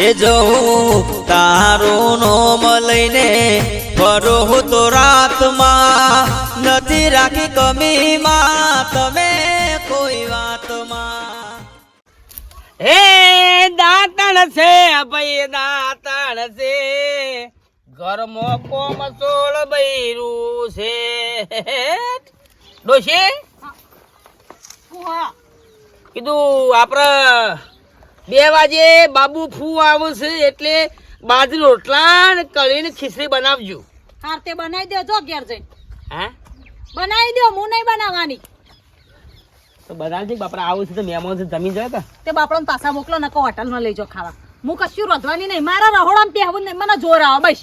એ જવું તારું નોમ લઈને ફરો તો રાતમાં નથી રાખી કમીમાં તમે કોઈ વાતમાં. હે દાંતણ છે ભાઈ દાંતણ છે ઘરમાં કોમ સોળ બૈરું છે ડોશી કીધું આપડે 2 વાગે બાબુ ફૂ આવશે એટલે બાજરી રોટલા ને કઢીને ખીચડી બનાવજો. હાર તે બનાવી દેજો ઘેર જઈને. હા બનાવી દો, હું નહીં બનાવવાની. તો બનાવજે બાપરા આવું છે તો મહેમાન છે જમી જાય કે તે બાપડો પાછા મોકલો નકો હોટલમાં લઈ જાઓ ખાવા. હું કશું રોધવાની નહીં, મારા રહોડામાં પહેવું નહીં, મને જોર આવે બસ.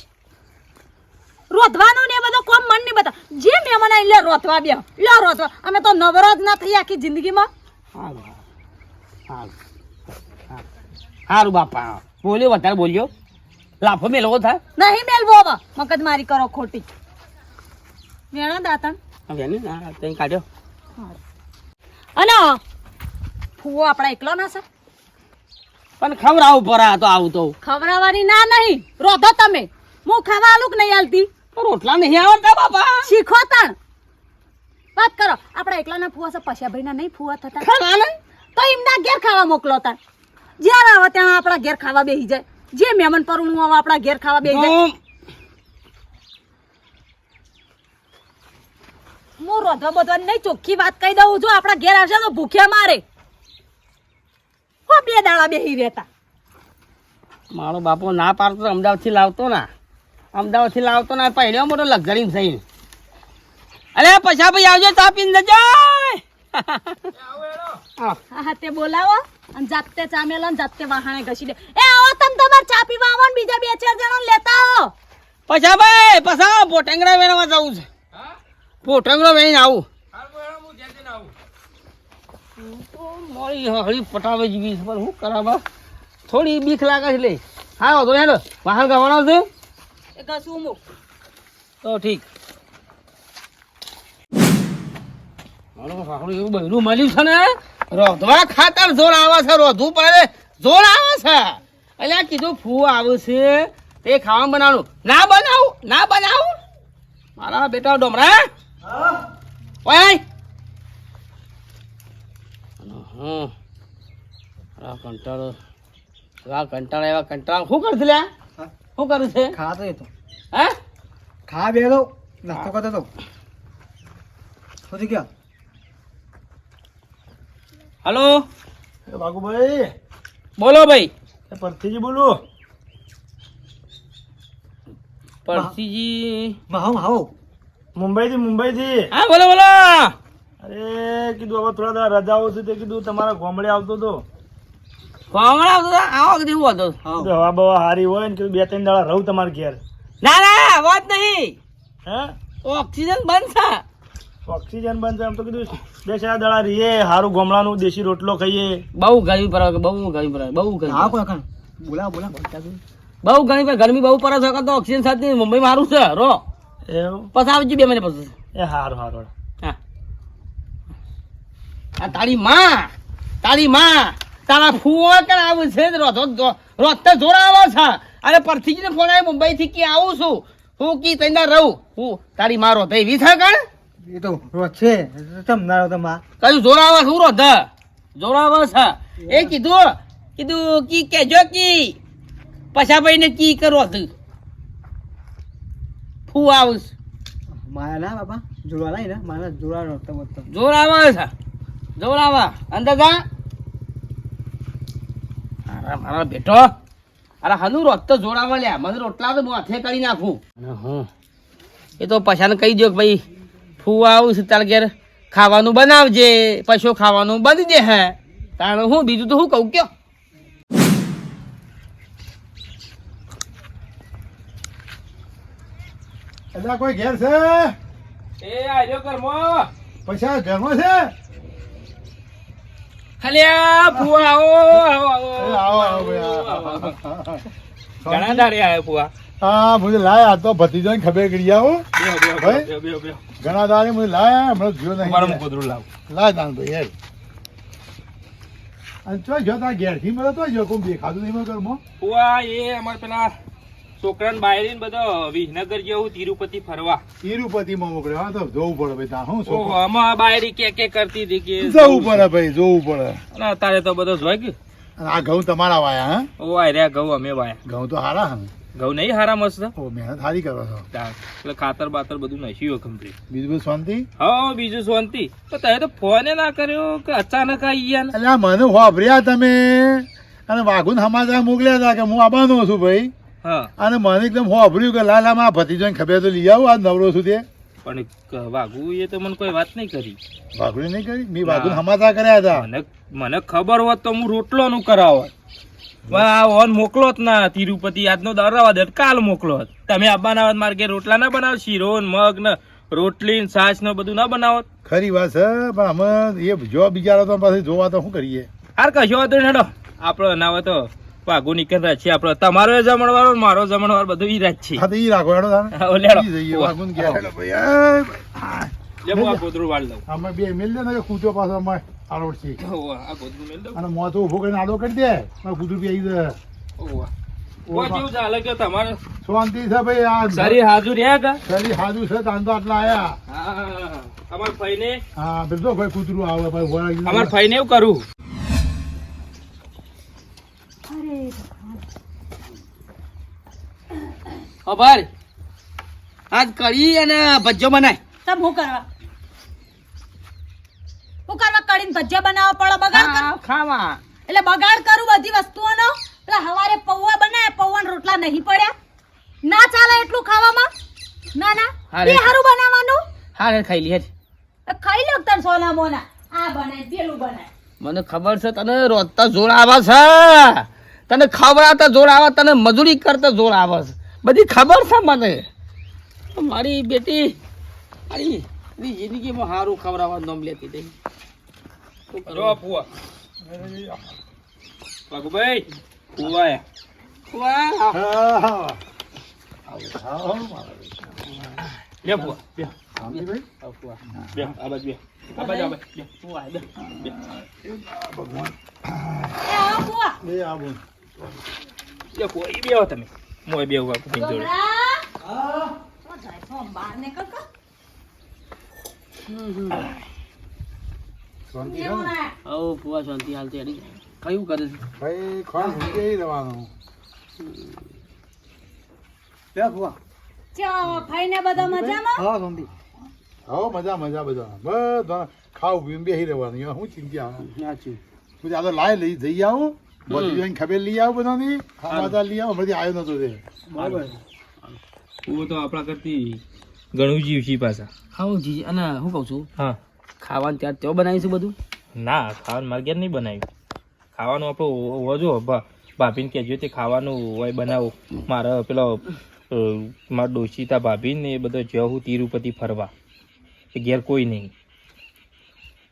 રોધવાનું ને એ બધો કોમ મન નહીં બતા. જે મહેમાન આવી લે રોધવા બે લે રોધવા. અમે તો નવરો જ ના થઈ આખી જિંદગીમાં. સારું બાપા બોલ્યો વધારે બોલ્યો લાફો મેલવો થાય નહીં મેલવો હવે મગજ મારી કરો ખોટી. વેણા દાતણ કાઢ્યો અને ફૂવો આપણા એકલો ના છે પણ ખવડાવું પર આ તો આવું તો ખવડાવવાની ના નહીં. રોધો તમે, હું ખાવા આલુક નહીં આલતી. રોટલા નહીં આવડતા બાપા શીખો તણ વાત કરો. આપણા એકલાના ફુવા છે, પશ્યા ભાઈના નહીં ફુવા થતા તો એમના ઘેર ખાવા મોકલો તાર. જ્યારે આવે ત્યાં આપણા ઘેર ખાવા બેસી જાય. જે મહેમાન પરણું આવે આપણા ઘેર ખાવા બેસી જાય. હું રોધવા બોધવાની નહીં, ચોખ્ખી વાત કહી દઉં. જો આપણા ઘેર આવશે તો ભૂખ્યા મારે. હો 2 દાડા બેસી રહેતા. મારો બાપો ના પાડતો અમદાવાદથી લાવતો ના પહેલો મોટો લક્ઝરી થઈને. અરે પૈસા ભાઈ આવજો ચા પીને જજો. હા તે બોલાવો અને જાતે ચા મેલો ને જાતે વાહણે ઘસી દે. એ આવો તમે તમાર ચા પીવા આવો ને બીજા 2-4 જણા લેતા આવો. પૈસા ભાઈ પસા પોટંગરા વેણવા જવું છે. પોટંગરો વેણીને આવું મારી હળી પટાવે જેવી છે પણ શું કરાવા થોડી બીક લાગે છે. લે હા તો હેલો વાહન ગવાના છે એ ઘસું મૂક તો ઠીક. એવું બહેરું મળ્યું છે ને રોધવા ખાતર જોર આવે છે, રોધવું પડે જોર આવે છે. એટલે કીધું ફૂ આવે છે તે ખાવા બનાવવાનું. ના બનાવું મારા બેટા ડોમરા ઓય કંટાળો એવા કંટાળો શું કરશે લ્યા શું કરું છે ખાતો હતો હા ખા બે તો નાસ્તો કરતો હતો શું ગયા હલો બાગુભાઈ બોલો ભાઈ પરથીજી બોલું પરસીજી માહો મુંબઈથી હા બોલો અરે કીધું હવે થોડા રજાઓ છે તે કીધું તમારા ગામડે આવતો હતો આવો કેવું હતો હવા બવા હારી હોય ને કીધું 2-3 દાડા રહું તમારે ઘેર. ના વાત નહીં હે ઓક્સિજન બંધ છે. ઓક્સિજન બંધ છે એમ તો કીધું 2-4 દાડા રહીએ હારું ગામડાનું દેશી રોટલો ખાઈએ. બહુ ગરમી પડે બહુ ગરમી ગરમી બહુ પડે છે તો ઓક્સિજન સાથે મુંબઈમાં સારું છે રો એવું પછી આવજો 2 મહિના પછી. એ હારું હા આ તારી માં તારા ફૂવો કે આવું છે રોજતે જોર આવે છે. અરે પરથી ને ફોન આવ્યો મુંબઈ થી કે આવું છું હું કી તૈયાર રહું હું તારી મારો તો એવી છે કણ એ તો રોજ છે તમને કયું જોર આવે શું જોર આવે છે. એ કીધું કી કેજો કી પછાભાઈ ને કી કરો ફૂ આવું મારા ના બાપા જોડા લાઈ ને મારા જોડા નતો જોર આવે છે જોર આવે અંદર જા મારા બેટો અરે હનુ રોજ તો જોડાવા લ્યા મને રોટલા તો હાથે કરી નાખું. એ તો પછાને કહી દો કે ભાઈ ફૂ આવું છે તાર ઘેર ખાવાનું બનાવજે પશુ ખાવાનું બની દે હે તારે હું બીજું તો હું કહું કયો. એટલે કોઈ ઘેર છે એ આજો કરમો પૈસા ઘરમાં છે હલ્યા ફુવા આવો ઘણા દાડે આવ્યા ફુવા. હા મુझे લાયા તો ભતીજો ને ખબર કરી આવો ભાઈ ઘણા દાડે મુझे લાયા હમણાં જો નહીં મારું કોદરું લાવ લાય દાન ભાઈ યાર અને ચોય જો તારા ઘેરથી મળે તો જો કોઈ દેખાતું નહીં મારા ઘરમાં. ફુવા એ અમારે પેલા છોકરાને બાયરીને બધો વિસનગર જેવું તિરુપતિ ફરવા. તિરુપતિમાં મોકલ્યો. હા તો જોવું પડે ભાઈ ત્યાં શું ઓહો, છોકરો. આમાં બાયરી કે કરતી હતી કે જોવું પડે ભાઈ, જોવું પડે. અને અત્યારે તો બધો જોઈ ગયું. અને આ ઘઉં તમારા વાયા હા? ઓ આ રહ્યા ઘઉં અમે વાયા. ઘઉં તો હારા હા. ઘઉં નહીં હારા મસ્ત. ઓ મહેનત સારી કરો છો. એટલે ખાતર બાતર બધું નાખ્યું કમ્પ્લીટ. બીજું બધું શાંતિ? હા બીજું શાંતિ. તો તમે તો ફોને ના કર્યો કે અચાનક આવી ગયા ને? એટલે આ મને વાપર્યા તમે અને વાઘુન સમાચાર મોકલ્યા હતા કે હું આવવાનો છું ભાઈ. હા અને મને એકદમ વાપર્યું કે લાલા માં ભતીજો ખબર તો લઈ આવું. આ નવરો છું તે પણ વાઘુ એ તો મને કોઈ વાત નહીં કરી. વાઘુને નહીં કરી? મેં વાઘુન સમાચાર કર્યા હતા. મને ખબર હોત તો હું રોટલો નું કરાવત. ઓન મોકલો જ ના તિરુપતિ. આજનો દરવા દે કાલ મોકલો જ. તમે આવવાના હોત મારે ઘેર રોટલા ના બનાવો, શીરો ને મગ ને રોટલી ને છાશ ને બધું ના બનાવત. ખરી વાત છે પણ અમે એ જો બીજા તો પાસે જોવા તો શું કરીએ. હાર કશો વાંધો નહીં હેડો. આપડે ના હોય તો વાઘુ નીકળતા છે. આપડે તમારો જમણવાર મારો જમણવાર બધું ઈ રાત છે. હા તો ઈ રાખો હેડો તાને. હા, લેડો. ઈ જઈએ વાઘુન ઘેર. હેડો ભાઈ. લે હું આ ગોદડું વાળ લઉં. અમે બે મિલ દે ને કે કૂચો પાછો અમે આરોડ છે ઓવા, આ ગોદડું મેલ દઉં. અને મોં તો ઉભો કરીને આડો કરી દે. મારે કૂતરું બી આવી જાય. ઓવા. ઓવા કેવું ચાલે કે તમારે શાંતિ છે ભાઈ. આ સારી હાજુ રહ્યા કા? શરીર હાજુ છે તાન તો આટલા આયા. હા અમાર ભાઈને હા બિલકુલ ભાઈ કૂતરું આવે ભાઈ વળાવી અમાર ભાઈને એવું કરું. ખબર આજ કઢી અને ભજીયો બનાય. તમ હું કરવા કરીને ભજીયા બનાવવા પડે બગાડ કર ખાવા એટલે બગાડ કરું બધી વસ્તુઓનો. એટલે હવારે પૌવા બનાય, પૌવાના રોટલા નહીં પડ્યા. ના ચાલે એટલું ખાવામાં. ના ના હારે. એ હારું બનાવવાનું. હા રે ખાઈ લે. ખાઈ લો તને સોના મોના. આ બનાય પેલું બનાય. મને ખબર છે તને રોજતા જોર આવે છે, તને ખવડાવતા જોર આવે, તને મજૂરી કરતા જોર આવે છે. બધી ખબર છે મને. મારી બેટી મારી જિંદગીમાં સારું ખવડાવવા નામ લેતી હતી. જો ફુવા વાઘુભાઈ ફુવા વાહ. લે ફુવા બે ભાઈ બે આ બાજુ બે આ બાજુ આ બાજુ બે વાહ, બે. બે ભગવાન એ આવો બુઆ. એ આવું લે ફુવા ઈ બેહો તમે મોય બેહો વાઘુભાઈ જોડે. ગમરા. તો જાય તો બહાર નીકળ કર. શાંતિ છે લેવો ને? ના. હઉ ફુવા શાંતિ હાલતી હેડી. કયું કરે છે? ભાઈ ખોણ ભૂલી રહેવાનું. લે ફુવા. ચો ભાઈને બધા મજામાં? હા શાંતિ. હા મજા મજા બધા બધા ખાવ પીને બેસી રહેવાનું. એમાં શું ચિંતા આવે? સાચું. પછી આ તો લાય લઈ જઈ આવું. બધી જોઈને ખબર લઈ આવું બધાની. ખાવા લઈ આવું. હમણાંથી આવ્યો નતો તે. બરાબર. ફુવો તો આપણા કરતી ઘણું જીવ છે પાછા. ખાવું જી અને હું કહું છું હા ખાવાનું ત્યાં તેઓ બનાવીશું બધું. ના ખાવાનું મારે ઘેર નહીં બનાવ્યું. ખાવાનું આપણું વજો ભાભીને કહેજો તે ખાવાનું હોય બનાવો. મારે પેલો મારા ડોશીતા ભાભીને એ બધો જવું તિરુપતિ ફરવા. એ ઘેર કોઈ નહીં.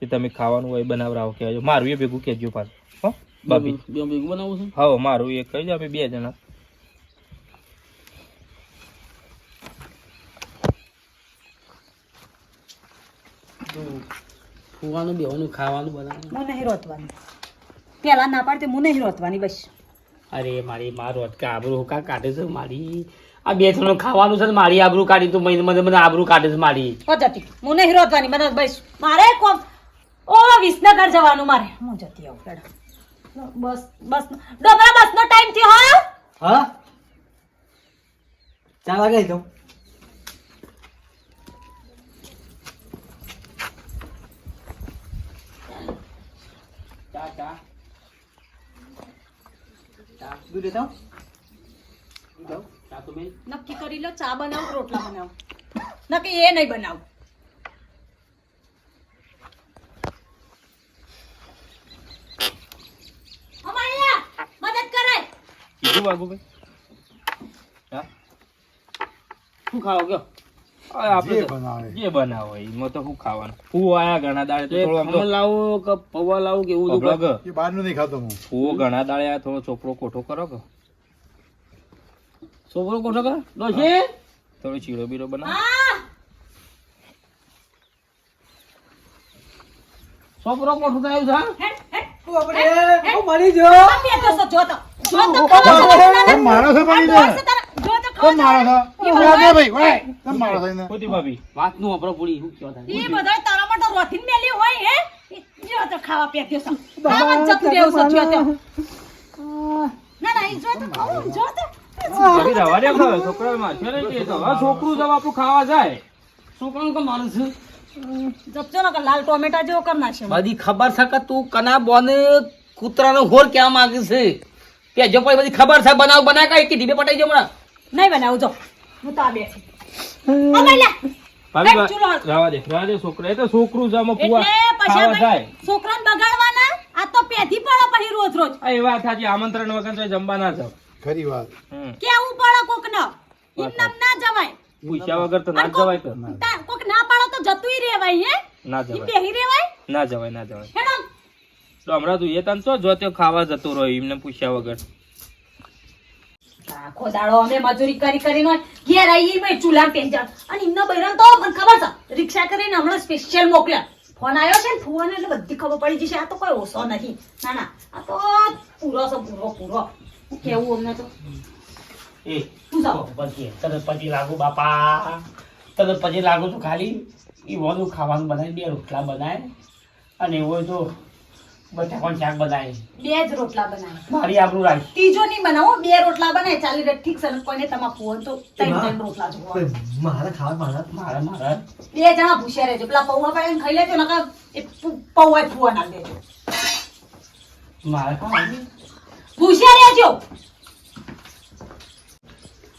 એ તમે ખાવાનું હોય બનાવરાવો કહેજો. મારું એ ભેગું કહેજો પાછું. હો ભાભી બે ભેગું બનાવું છે. હા મારું એ કહેજો. અમે 2 જણા. ફુવાનું બેવાનું ખાવાનું બનાવવાનું. હું નહીં રોતવાની. પેલા ના પાડતી હું નહીં રોતવાની બસ. અરે મારી માં રોટકા આબરૂ હુકા કાઢે છે મારી. આ 2 જણનું ખાવાનું છે ને મારી આબરૂ કાઢી તું મને આબરૂ કાઢે છે મારી. હો જતી હું નહીં રોતવાની મને બસ. મારે કોમ ઓ વિસનગર જવાનું મારે. હું જતી આવું હેડો. બસ બસ ડોબરા બસનો ટાઈમ થયો હા. હા 4 વાગે આવી જાઉં. દૂધ લેતા આવું? ચા તો બેન. નક્કી કરી લો ચા બનાવ રોટલા બનાવ. નક્કી એ નહીં બનાવ. અમાયા મદદ કરાય. કીધું વાઘુભાઈ. હા શું ખાવો કયો? હવે આપણે જે તો બનાવે. જે બનાવો એમાં તો શું ખાવાનું. ફૂવો આયા ઘણા દાડે તો થોડો આમ તો ખમણ લાવો કે પૌવા લાવો કે એવું અઘરો બધું? કે એ બહારનું નહીં ખાતો હું. ફૂવો ઘણા દાડે આયા થોડો ચોપડો કોઠો કરો કે છોકરો કોઠો કરે ડોશી થોડો ચીડો બીડો બનાવો. હા છોકરો કોઠો થાય છે હા? હેડ હેડ બાપરે ઓ મરી જો તમે બેઠો છો, જો તો ખાવા જવાનું. તમે મારો છો આ પડી ડોળ દે છે તારા, જો તો તમે ખાવા મારો જવાનું. છો વાગે ભાઈ વાય તમે મારો છો એને ખોટી ભાભી વાતનું અપરો પૂરી શું કહેવા થાય? ઈ બધાય તારા માટે રોથીને મેલી હોય હે જો તો ખાવા પેટ્યો છે. ખાવા જ જતું રહેવું છે, જો તો. ના ના ઈ જો તો ખાવું, જો તો. ભાભી રવા દે ખાવે છોકરા માં છે ને કે તો હવે છોકરું જબ આપણું ખાવા જાય છોકરાનું તો મારું છે જપજો ને કે લાલ ટોમેટા જેવો કરી નાખશે. બધી ખબર છે કે તું કના બોને કૂતરાનો હોર કહેવા માંગે છે કે જો પણ બધી ખબર છે બનાવ કઈ કે ઢીબે પટાઈ જો હમણાં નહીં બનાવું, જો હું તો આ બેઠી. ઓ મૈલા ભાભી એ ચૂલો. રવા દે છોકરા એ તો છોકરું જમ પુઆ એટલે પછી ખાવા આ જાય છોકરાને બગાડવાના આ તો પેધી પડે પછી રોજ રોજ આ એ વાત સાચી આમંત્રણ વગર તો જમવા ના જાવ ખરી વાત કેવું પડે કોક ન એમ નામ ના જવાય. પૂછ્યા વગર તો ના જ જવાય તો કોક ના પાડો તો જતુંય રેવાય હે ના ઈ જવાય બેહી રેવાય ના જવાય હેડો. તો હમણાં તું એ તને તો જો તે ખાવા જતો રહ્યો એમને પૂછ્યા વગર આખો દાડો અમે મજૂરી કરી કરીને ઘેર આવી મેં ચૂલા પેંજા અને એમના બૈરાને તો મને ખબર છે રિક્ષા કરીને હમણાં સ્પેશિયલ મોકલ્યા. ફોન આવ્યો છે ને ફુવાને એટલે બધી ખબર પડી જશે આ તો કોઈ ઓછો નથી. ના ના આ તો પૂરો છે પૂરો હું કેવું અમને તો એ શું જાવ પછી તરત પછી લાગુ બાપા તરત પછી લાગુ તું ખાલી એ વધુ ખાવાનું બનાય 2 રોટલા બનાય અને હોય તો બટાકાનું શાક બનાય 2 જ રોટલા બનાવે મારી આબરૂ રાખી ત્રીજો નહીં બનાવો 2 રોટલા બનાય ચાલી રહે ઠીક છે ને કોઈને તમા ફુવન તો 3 રોટલા જોવા મારા ખાવા મારા 2 જણા ભૂસ્યા રહેજો પેલા પૌવા પાડીને ખાઈ લેજો નકર એ પૌવા ફુવા નાખ દેજો મારા ખાવાનું ભૂસ્યા રહેજો.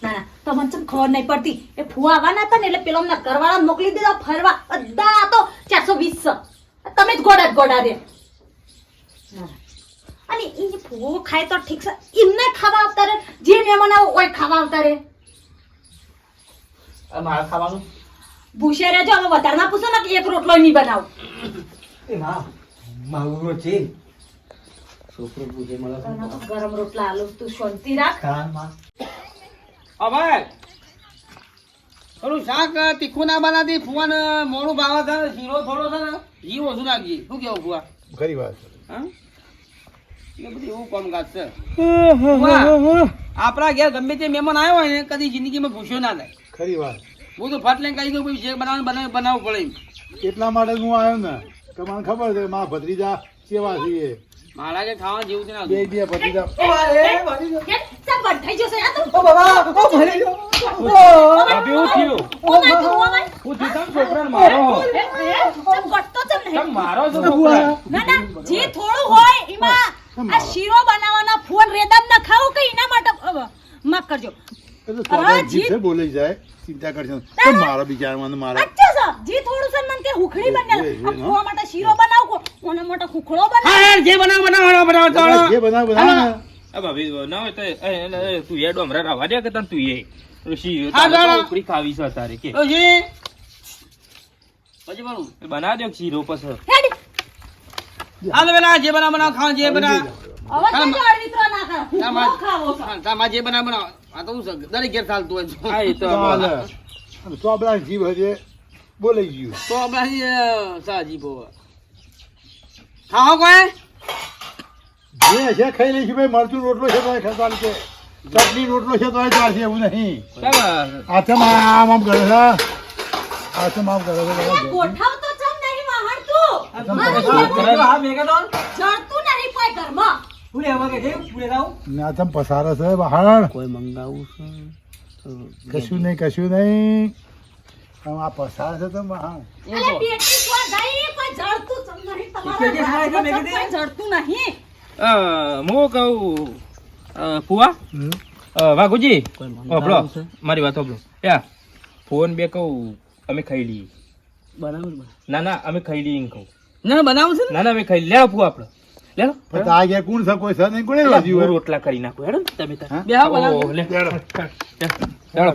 ના ના તો મને ચમ ખબર નહીં પડતી એ ફુવા આવવાના હતા ને એટલે પેલો અમને ઘરવાળા મોકલી દીધા ફરવા બધા તો 420 છે તમે જ ગોડા રે. અને એ ફુવો ખાય તો ઠીક છે એમને ખાવા આવતા રે જે મહેમાન આવો ઓય ખાવા આવતા રે મારા ખાવાનું ભૂસ્યા રહેજો હવે વધારે ના પૂછો ને કે 1 રોટલો નહીં બનાવો. એ માં મારો છે છોકરો પૂછે મને તને તો ગરમ રોટલા આલુ તું શાંતિ રાખ. ખાન માં હવે થોડું શાક તીખું ના બનાવતી ફુવાન મોડું ભાવે છે શીરો થોડો છે ને ઘી ઓછું નાખજે શું કેવું ફુવા ખરી વાત હા એ બધું એવું કામકાજ છે ફુવા, આપણા ઘેર ગમે તે મહેમાન આવ્યો હોય ને કદી જિંદગીમાં પૂછ્યો ના થાય ખરી વાત હું તો ફટ લઈને કહી દઉં ભાઈ શેક બનાવવું પડે એમ. એટલા માટે હું આવ્યો ને કે મને ખબર છે મારા ભત્રીજા કેવા છીએ મારા કે ખાવા જેવું છે ને બે ભત્રીજા હે, ચમ બંધ થઈ જશે આ તો. ઓ બાબા ઓ મરી જો ભાભી હું થયું ઓ માય તું, ઓ માય. હું થયું તમે છોકરાને મારો હો હે, ચમ ગટતો ચમ નહીં. તમે મારો છો છોકરા ના ના જે થોડું હોય એમાં આ શીરો બનાવવાના ફોન રેદમ ન ખાવું કે એના માટે માફ કરજો. એટલે અરે, સ્વાભાવિક જીત. છે બોલાઈ જાય ચિંતા કરશો તો મારા બિચારામાં મારા અચ્છા સર જે થોડું છે ને મને કે હુખડી બને આ ફોવા માટે શીરો બનાવ કો ઓના માટે હુખડો બનાવ. હા જે બનાવ જે બનાવ બનાવ ને આ ભાભી ના હોય તો તું એ ડોમરા રવા દે કે તને તું એ ઋષિ હા, ચાલો. ઉપડી ખાવી છે તારે કે પછી બોલું બનાવી દો શીરો પછી હેડી હાલ બેના જે બનાવ ખાવા જે બનાવ હવે તો જો અળવિતરો ના કર હુખડો ખાવો છે. તામાં જે બનાવ આ તો શું છે દરેક ઘેર ચાલતું હોય હા એ તો ચાલે. અને ચોબલા જીવ હજે બોલાઈ ગયું તો આપણાથી સાજી બહુ ખાવા કોઈ જે છે ખાઈ લઈશું ભાઈ મરચું રોટલો છે તો ખેસાલ છે ચટણી રોટલો છે તો ચાલશે એવું નહીં આથમ આમ કરે છે આથમ આમ કરે આ છે ગોઠવ તો ચમ નહીં વાહણતું હા મેગા તો જડતું નહીં કોઈ ઘરમાં. પૂરે હવે કે જે પૂરે જાવ ને આથમ પસારે છે બહાર કોઈ મંગાવું છે કશું નહીં આમ આ પસાર છે તો બહાર અરે બેટી કો જાય કોઈ જડતું ચમ નહીં કે જે ખાય કે મેં કીધી? કોઈ જડતું નહીં. હું કહું ફુવા વાઘુજી હોભળો મારી વાત હોભળો યા ફોન બે કહું અમે ખાઈ લઈએ બનાવું ના ના અમે ખાઈ લઈએ એમ કહું ના બનાવું છે ને ના ના અમે ખાઈ લેવો ફુવા આપણો લેવો પણ આ ગયા કોણ છે કોઈ છે નહીં કોને હું વાજ્યું હોય? રોટલા કરી નાખું હેડો ને તમે તાર. બે હા બનાવું ઓહો, લે. લેડો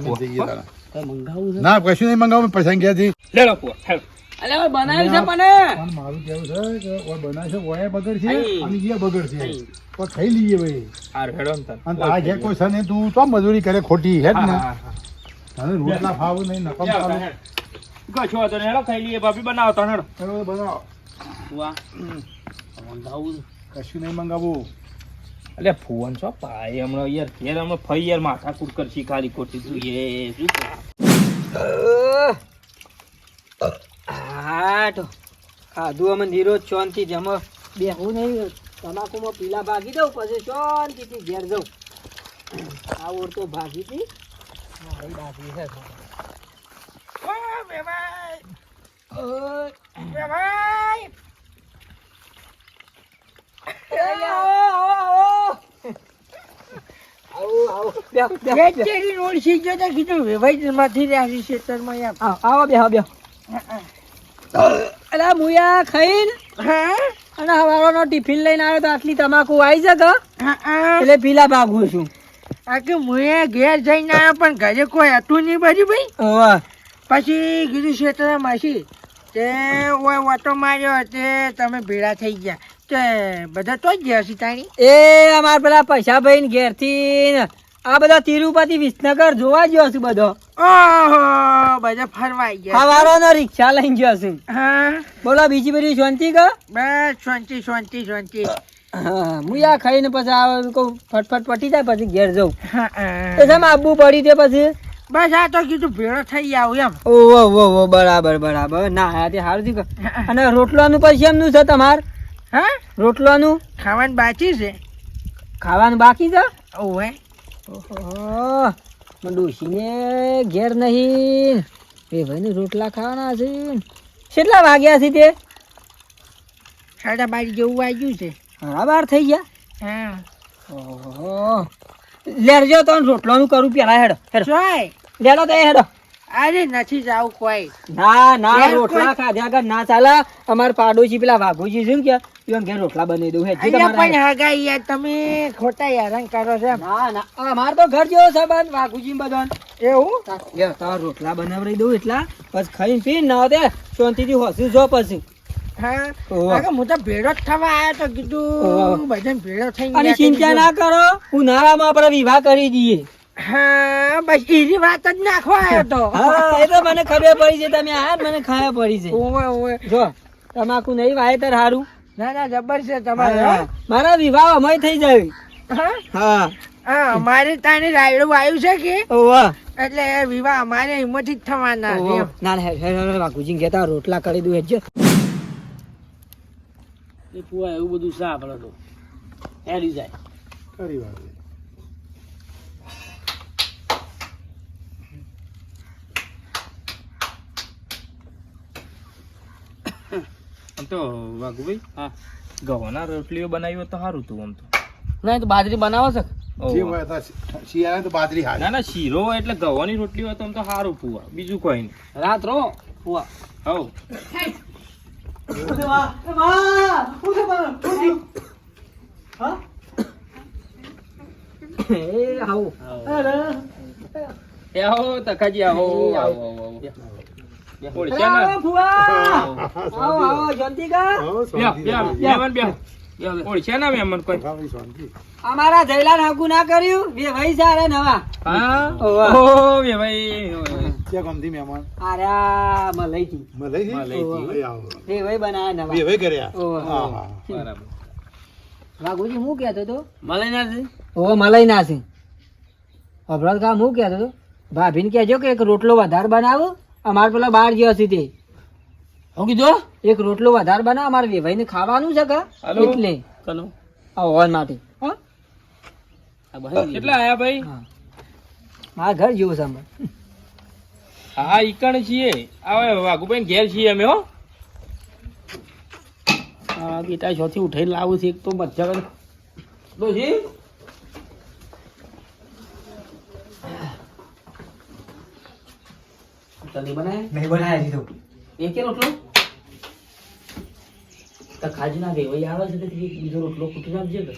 ફુવા. કોઈ મંગાવું છે ના કશું નહીં મંગાવું પૈસા ગયા થી લેડો ફુવા હેડો. અલે હવે બનાવ્યું છે પણ પણ મારું કેવું છે કે ઓય બનાવે છે ઓય બગડ છે અહીં. અને એ બગડ છે પણ ખાઈ લઈએ ભાઈ હારું, હેડો ને તાર. અને આ જે કોઈ છે ને તું તો મજૂરી કરે ખોટી હેડ હા, ને હા, હા. તને રોટલા ખાવું નહીં નકમ લેડો, ખાવું હેડ. કશો વાંધો નહીં, હેડો ખાઈ લઈએ ભાભી બનાવો તો હેડો હવે બનાવો વાહ મંગાવું છે કશું નહીં મંગાવું. એટલે ફોન છો પાય હમણાં યાર ઘેર હમણાં ફઈ યાર માથાકૂટ કરશી ખાલી ખોટી તું એ શું કરે? હા તો ખાધું અમે નીરોજ શાંતિ જમો બેહું નહીં તમાકુમાં પીલા ભાગી દઉં પછી શાંતિથી ઘેર જઉં. આ ઓર તો ભાગી હતી મારી ભાગી છે. અલા મુયા ખાઈને અને હવારનો ટિફિન લઈને આવ્યો તો આટલી તમાકુ આવી છે કે એટલે પીલા ભાગું છું. ઘેર જઈને આવ્યો પણ ઘરે કોઈ હતું નહીં બાજુ ભાઈ. ઓવા પછી કીધું શેતર માસી તે ઓય ઓટો માર્યો તે તમે ભેળા થઈ ગયા તે બધા તો જ ગયા સીતાણી. એ અમાર પેલા પૈસા ભાઈ ઘેર થી આ બધા તિરુપતિ વિસનગર જોવા ગયો છું બધો. ઓહો બધા ફરવા આવી ગયા. હવારનો રિક્ષા લઈને ગયો છું. હા બોલો બીજી બધી શાંતિ કે? બસ શાંતિ શાંતિ શાંતિ. મુયા ખાઈને પછી આવે કહું ફટફટ પટી જાય પછી ઘેર જઉં. હા, એ સામે આબુ પડી તે પછી બસ આ તો કીધું ભેળો થઈ આવું એમ. ઓહો બરાબર બરાબર ના હા તે સારું થયું કે. અને રોટલાનું પછી એમનું છે તમાર? હા રોટલાનું ખાવાનું બાકી છે. ખાવાનું બાકી છે? ઓવે ઓહો ડોશીને ઘેર નહીં એ ભાઈને રોટલા ખાવાના છે. કેટલા વાગ્યા છે તે? 12:30 જેવું વાગ્યું છે. બરાબર થઈ ગયા. હા ઓહો લેરજો તો રોટલાનું કરું પેલા હેડો હેડો જોય લેડો તો હેડો. અરે નથી જાવું કોઈ. ના ના યાર, રોટલા કોઈ- ખાધ્યા આગળ ના ચાલે. અમાર પાડોશી પેલા વાઘોજી છે ને કે ઈવન ઘેર રોટલા બનાવી દઉં. હેજી અહીંયા તમારા પણ હગાઈ યાર તમે ખોટા હેરાન કરો છો એમ. ના ના અમાર તો ઘર જેવો સંબંધ વાઘોજી બધા. એવું તાર રોટલા બનાવડી દઉં એટલા પછી ખાઈને પીને ના દે શાંતિથી હોસી જો પછી. હા ઓહો. કારણ કે હું તો ભેળો જ થવા આવ્યો તો ઓહો. કીધું બધા ભેળો થઈ અને ચિંતા ના કરો ઉનાળામાં આપણે વિવાહ કરી દઈએ. હા બસ એની વાત જ નાખવા આવ્યો તો. હા એ તો મને ખબર પડી છે તમે આયા ને મને ખબર પડી છે. ઓવે ઓવે જો તમાકુ નહીં વાવેતર સારું. ના ના જબર છે તમારે હો. મારા વિવાહ અમાય થઈ જાય. હા હા હા અમારે તાને રાયડું આવ્યું છે કે ઓવા એટલે એ વિવાહ અમારે હિંમતથી જ થવાના છે એમ. ના ના હેડ વાઘુજી કહેતા રોટલા કરી દઉં હેડજો. એ પુઆ એવું બધું છે આપણે તો હેડી જાય. ખરી વાત. આમ તો વાઘુભાઈ હા ગવાના રોટલીઓ બનાવી હોય તો સારું તું આમ તો. ના એ તો બાજરી બનાવો છે. ઓહો. જે હોય તો શિયાળામાં તો બાજરી હારી. ના ના શીરો હોય એટલે ગવાની રોટલી હોય તો આમ તો સારું પુઆ બીજું કોઈ નહીં. રાત રો પુઆ. હવ એ આવો એ આવો તકાજી આવો આવો આવો ઓળખ્યા ને? આવો પુઆ. આવો આવો શાંતિ કા. હો, બેહો, શાંતિ બેહો, રાખો. મહેમાન બેહો. ઓળખ્યા ના મહેમાન કોઈ? હા, ભાઈ, શાંતિ. અમારા જયલાલ હાકુ ના કર્યું બે ભાઈ સારા નવા. હા ઓવા. ઓ બે ભાઈ ક્યાં ગામથી મહેમાન? આર્યા મલઈથી મલાઈથી? મલાઈથી. અહીં આવો. બે ભાઈ બનાયા નવા. બે ભાઈ કર્યા. ઓહો. હા, હા. બરાબર વાઘુજી હું કહેતો તો મલાઈ ના છે. ઓ મલાઈ ના છે. અભરાત કામ હું કહેતો તો ભાભીને કહેજો કે એક રોટલો વધારે બનાવો અમારે પેલા બાર જે હશે તે. હું કીધું એક રોટલો વધારે બનાવો અમારે વેવાઈને ખાવાનું છે કે હાલો. એટલે ચલો આ હોન માટે હા કેટલા આયા ભાઈ? હા. મારા ઘર જેવું છે અમારે. હા ઈકણ છીએ આવે વાઘુભાઈ ઘેર છીએ અમે હો. આ બેટા શોથી ઉઠાઈને લાવું છે એક તો મજા કરે ડોશી. જલ્દી બનાય નહીં બનાયા હજી તો. એક રોટલો તો ખાજી ના વેવાઈ આવે છે તો બીજો રોટલો કૂટી નાખજે કે.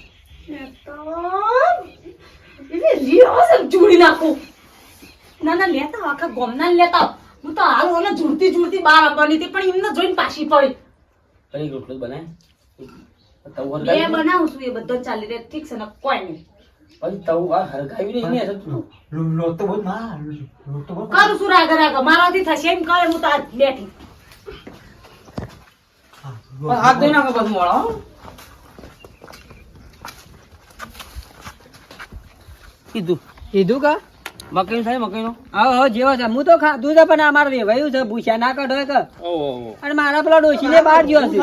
જોડી નાખું ના ના લેતા આવો, આખા ગોમના ને લેતા આવો. હું તો હાલ ઓને ઝૂડતી બાર આવવાની હતી પણ એમને જોઈને પાછી પડી. કઈ રોટલો બનાય તવ બે હરગાવી બનાવું છું એ બધો ચાલી રહે ઠીક છે ને કોઈ નહીં પછી તવ આ હરગાવી નહીં ને લોટ તો બહુ માં લોટ તો બહુ કરું છું રાગ મારાથી થશે એમ કરે હું તો આ બેઠી હાથ ધોઈ નાખો પછી મોળો કીધું કીધું કા મકઈનું થાય મકઈનું હા જેવો છે હું તો ખાધું છે પણ અમારે વેવાયું છે ભૂસ્યા ના કાઢો કે ઓહો અને મારા પેલા ડોશીને બહાર ગયો છે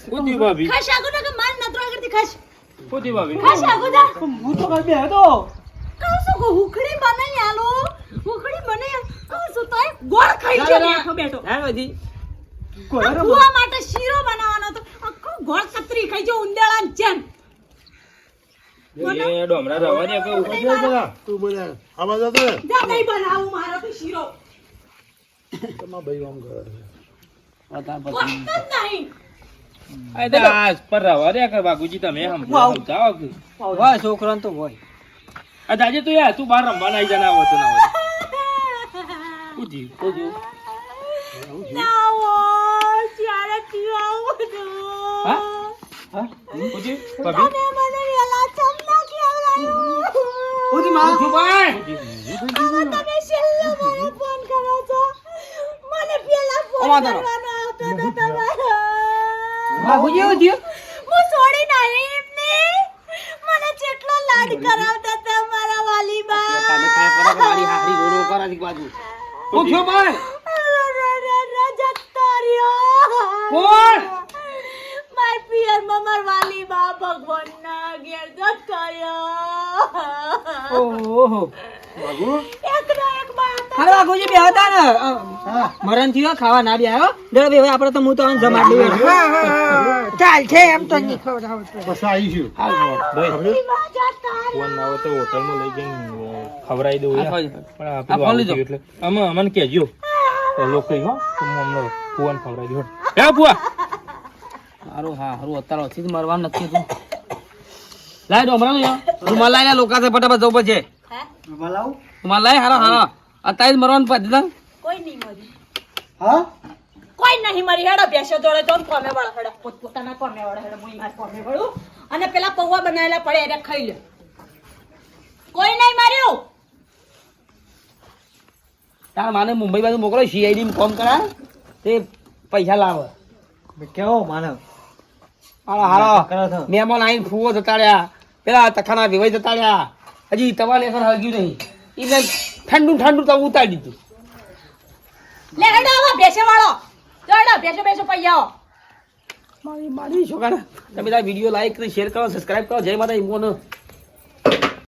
શું થયું ભાભી ખાશ આગો ના કે માર નતરો આગળથી ખાશ શું થયું ભાભી ખાશ આગો જા હું તો કઈ બેહતો કહું છું કે હુખડી બનાઈ આલો હુખડી બનાઈ કહું છું તોય ગોળ ખાઈ છે બેઠો બેઠો હા બધી ભૂવા માટે શીરો બનાવવાનો તો આખો ગોળ કતરી ખાઈ જો ઉંદેળા જેમ એ ડોમરા રવા દે કે ઉપર બોલ બોલા તું બોલ્યા આવાજ આવતો ને જા નહીં બનાવું મારો તો શીરો તમારા ભાઈ આમ કરે છે વખત જ નહીં આ તો આજ પર રવા દે કે બાગુજી તમે સમજાવો કે હોય છોકરાને તો હોય આ દાજે તું યાર તું બહાર રમવા આવી જા ના આવતો ના આવતો શું થયું નાવો ચાલે પીવાવું તો હા હા શું થયું ભાભી અને મને વેલા ચમના કેવડાયું ઉધી માં છું ભાઈ આમાં તમે છેલ્લો મને ફોન કરો છો મને પેલા ફોન અમાર કરવાનો આવતો ન તમારો બાબુજી એવું થયું હું છોડી નહીં એમને મને જેટલો લાડ કરાવતા હતા મારા વાલી બા તમે કઈ પર મારી હારી રોરો કરાની બાજુ હું થયો ભાઈ જતો રહ્યો કોણ માર પિયરમાં માર વાલી બા ભગવાનના ઘેર જતો રહ્યો ઓહો એકનો એક બા અરે બાગુજી બે હતા ને મરણ થયો ખાવા ના બે આવ્યો ડર બે આપણે તો હું તો જમાડી દઉં ચાલ છે એમ તો નહીં ખવડાવ પછી આવીશું ભાઈ બા જતા ફોન આવે તો હોટલમાં લઈ જઈને ખવડાવી દઉં યાર. પણ આ આ પેલું ફોન આવું લીધો. થયું એટલે અમને કહેજો તો લોકો હો તો હું અમને ફોન ખવડાવી દઉં હે ફુવા હારું હા હારું અત્યારે ઓછી મરવાનું નથી તું લાય ડોમરાનું યાર રૂમાલ લાય લોકો સાથે ફટાફટ જવું પડશે હે બોલાવું રૂમાલ લાય હારા હારા અત્યારે જ મરવાનું પડી દે કોઈ નહીં મરી હા કોઈ નહીં મરી હેડો બેસો જોડે તો કોમે વાળા હેડો પોતપોતાના કોમે વાળા હેડો હું માર કોમે વાળું અને પેલા પૌવા બનાવેલા પડે એને ખાઈ લે કોઈ નહીં માર્યું તાર માને મુંબઈ બાજુ મોકલો સીઆઈડી માં ફોન કરાય તે પૈસા લાવે કેવો માનવ હારા હારા કરો છો મહેમાન આવીને ફૂવો જતા રહ્યા પેલા તખાના વેવાઈ જતા રહ્યા હજી તમારે એસર હગ્યું નહીં એટલે ઠંડુ ઠંડુ તો ઉતારી દીધું લે હેડો હવે બેસે વાળો હેડો બેસો બેસો પૈયા મારી છોકરા તમે તાર વિડીયો લાઈક શેર કરો સબસ્ક્રાઇબ કરો જય માતા ઈમોનો